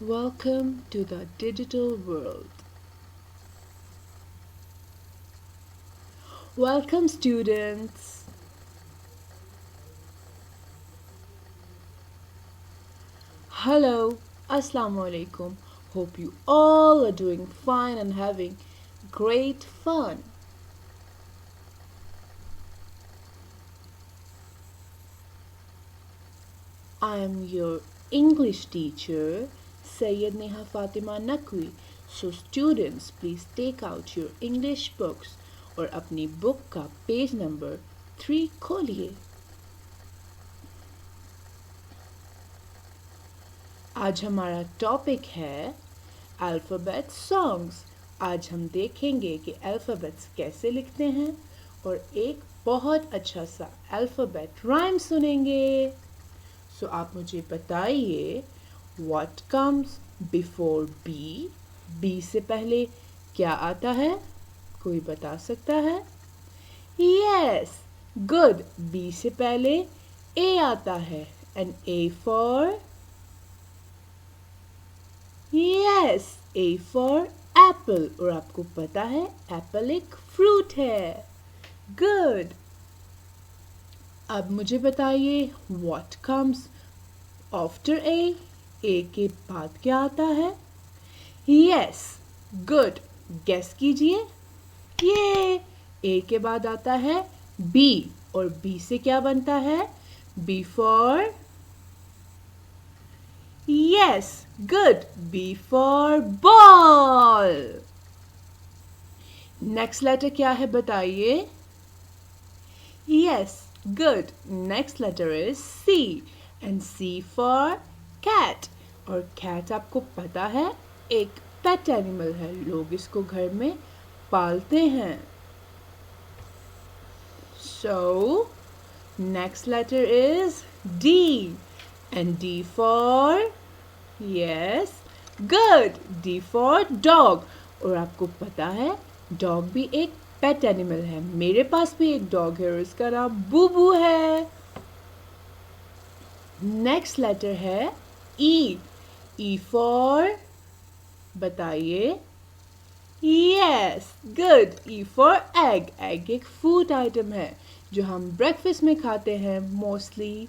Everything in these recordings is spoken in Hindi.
Welcome to the digital world. Welcome, students. Hello, Assalamu alaikum. Hope you all are doing fine and having great fun. I am your English teacher, Sayyid Neha Fatima Naqvi. So students, please take out your English books और अपनी बुक का पेज नंबर 3 खोलिए. आज हमारा टॉपिक है अल्फ़ाबेट सॉन्ग्स. आज हम देखेंगे कि अल्फ़ाबेट्स कैसे लिखते हैं और एक बहुत अच्छा सा अल्फ़ाबेट राइम सुनेंगे. सो आप मुझे बताइए, what comes before B? B से पहले क्या आता है? कोई बता सकता है? Yes, good. बी से पहले ए आता है. And A for? Yes, A for Apple. और आपको पता है एप्पल एक फ्रूट है. गुड. अब मुझे बताइए, व्हाट कम्स आफ्टर ए? ए के बाद क्या आता है? Yes, good. गेस कीजिए. ये ए के बाद आता है बी. और बी से क्या बनता है? B for? Yes, good. B for ball. Next letter क्या है बताइए? Yes, good. Next letter is C. And C for cat. और कैट आपको पता है एक पेट एनिमल है. लोग इसको घर में पालते हैं. So, next letter is D. And D for? Yes, good. D for dog. और आपको पता है डॉग भी एक पेट एनिमल है. मेरे पास भी एक डॉग है और इसका नाम बूबू है. नेक्स्ट लेटर है E. E for? बताइए. Yes, good. E for egg. Egg एक फूड आइटम है जो हम ब्रेकफास्ट में खाते हैं मोस्टली.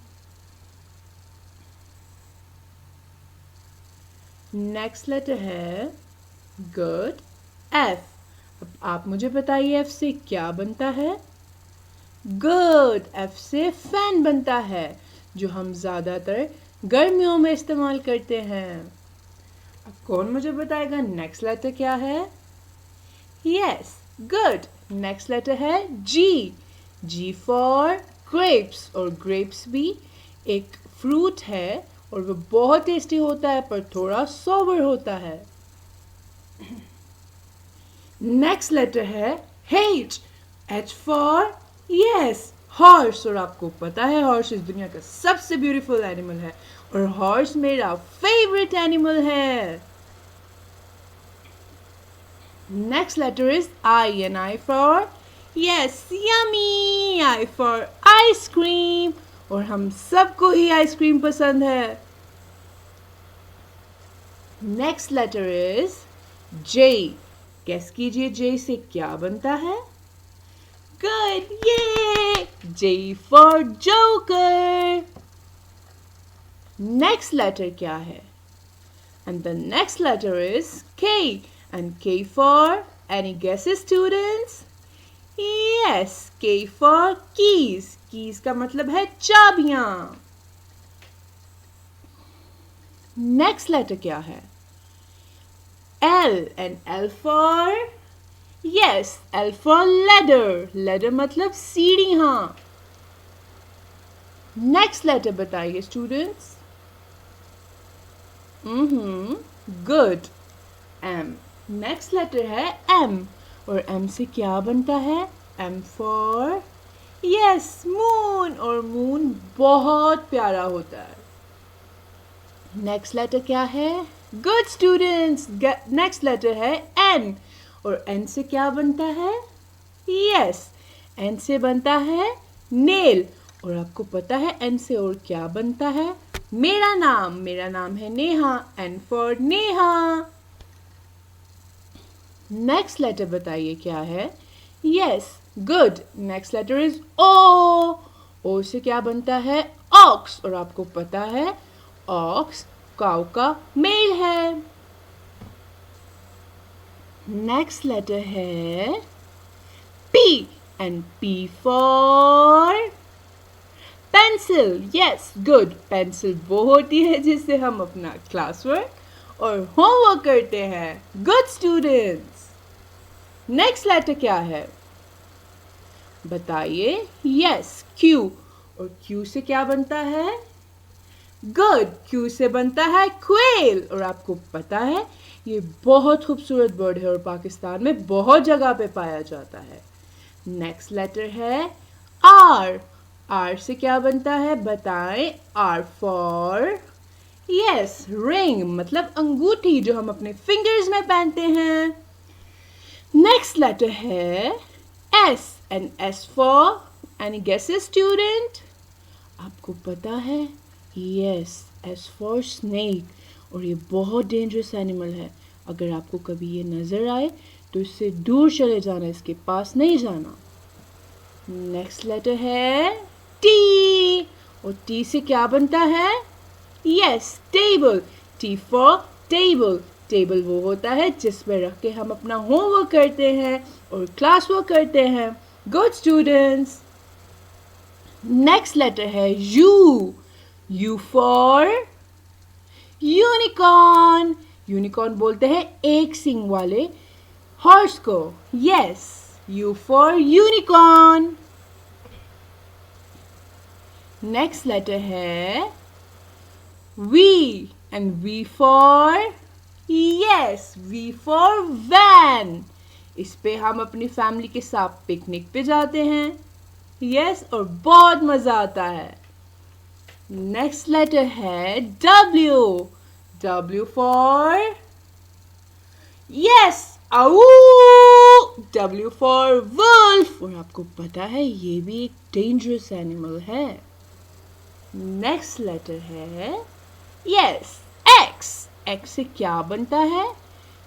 नेक्स्ट लेटर है गुड, एफ. अब आप मुझे बताइए एफ से क्या बनता है? गुड. एफ से फैन बनता है जो हम ज़्यादातर गर्मियों में इस्तेमाल करते हैं. अब कौन मुझे बताएगा नेक्स्ट लेटर क्या है? Yes, good. Next letter है G. G for grapes. और grapes भी एक फ्रूट है और वो बहुत टेस्टी होता है पर थोड़ा सोवर होता है. नेक्स्ट लेटर है H. H for? Yes, horse. और आपको पता है हॉर्स इस दुनिया का सबसे ब्यूटीफुल एनिमल है और हॉर्स मेरा फेवरेट एनिमल है. Next letter is I. And I for? Yes, yummy. I for ice cream. और हम सबको ही आइसक्रीम पसंद है. Next letter is J. Guess कीजिए J से क्या बनता है? Good, yay! J for Joker. Next letter क्या है? And the next letter is K. And K for? Any guesses, students? Yes, K for keys. Keys का मतलब है चाबियां. Next letter क्या है? L. And L for? Yes, L for ladder. Ladder मतलब सीढ़ियां. Next letter बताइए students. Good. M. Next letter है M. और M से क्या बनता है? M for? Yes, moon. और मून बहुत प्यारा होता है. नेक्स्ट लेटर क्या है? Good students. नेक्स्ट लेटर है N. और N से क्या बनता है? यस, N से बनता है नेल. और आपको पता है N से और क्या बनता है? मेरा नाम है Neha. N for Neha. Next letter बताइए क्या है. Yes, good. Next letter is O. O से क्या बनता है. ऑक्स. और आपको पता है ऑक्स काऊ का मेल है. नेक्स्ट लेटर है P. And P for pencil. Yes, good. Pencil वो होती है जिससे हम अपना क्लास वर्क और होमवर्क करते हैं. Good students. नेक्स्ट लेटर क्या है बताइए. Yes, Q. और Q से क्या बनता है. गुड. Q से बनता है क्वेल. और आपको पता है ये बहुत खूबसूरत बर्ड है और पाकिस्तान में बहुत जगह पे पाया जाता है. नेक्स्ट लेटर है R. R से क्या बनता है बताएं. R for yes, ring. मतलब अंगूठी जो हम अपने फिंगर्स में पहनते हैं. नेक्स्ट लेटर है S. And S for any guesses student. आपको पता है. Yes, S for snake. और ये बहुत डेंजरस एनिमल है. अगर आपको कभी ये नजर आए तो इससे दूर चले जाना, इसके पास नहीं जाना. नेक्स्ट लेटर है T. और T से क्या बनता है. Yes, table. T for table. Table वो होता है जिस पर रख के हम अपना होमवर्क करते हैं और क्लास वर्क करते हैं. Good students. नेक्स्ट लेटर है U. U for unicorn. Unicorn बोलते हैं एक सींग वाले हॉर्स को. Yes, U for unicorn. Next letter है V. And V for yes, V for van. इस पे हम अपनी फैमिली के साथ पिकनिक पे जाते हैं. यस, और बहुत मजा आता है. नेक्स्ट लेटर है W. W for yes, owl. W for wolf. और आपको पता है ये भी एक डेंजरस एनिमल है. नेक्स्ट लेटर है यस, X. X से क्या बनता है.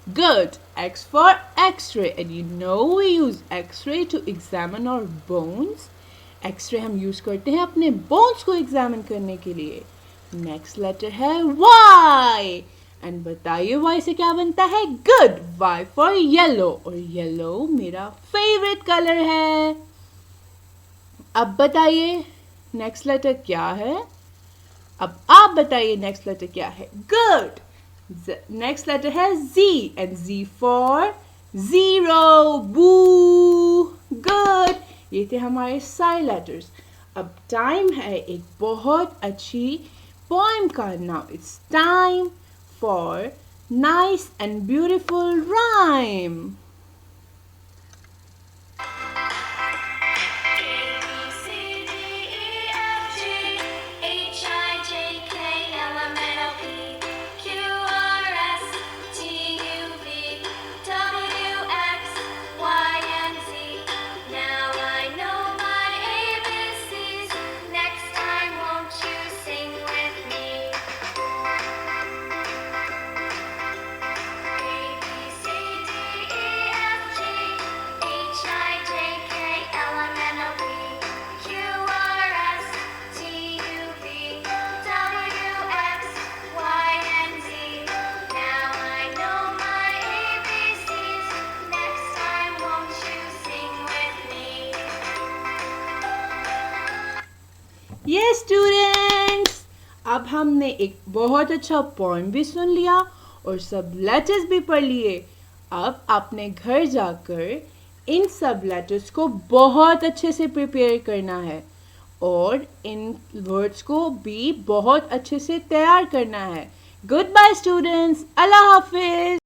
Good. X for X-ray. And you know we use X-ray to examine our bones. X-ray हम यूज करते हैं अपने बोन्स को एग्जामिन करने के लिए. नेक्स्ट लेटर है Y. एंड बताइए Y से क्या बनता है. Good. Y for yellow. और येलो मेरा फेवरेट कलर है. अब बताइए नेक्स्ट लेटर क्या है. अब आप बताइए नेक्स्ट लेटर क्या है. Good. नेक्स्ट लेटर है Z. And Z for zero. बू. गुड. ये थे हमारे सारे लेटर्स. अब टाइम है एक बहुत अच्छी पोएम का. Now it's time for nice and beautiful rhyme. ये स्टूडेंट्स, अब हमने एक बहुत अच्छा पोएम भी सुन लिया और सब लेटर्स भी पढ़ लिए. अब अपने घर जाकर इन सब लेटर्स को बहुत अच्छे से प्रिपेयर करना है और इन वर्ड्स को भी बहुत अच्छे से तैयार करना है. Good bye students. अल्लाह हाफिज.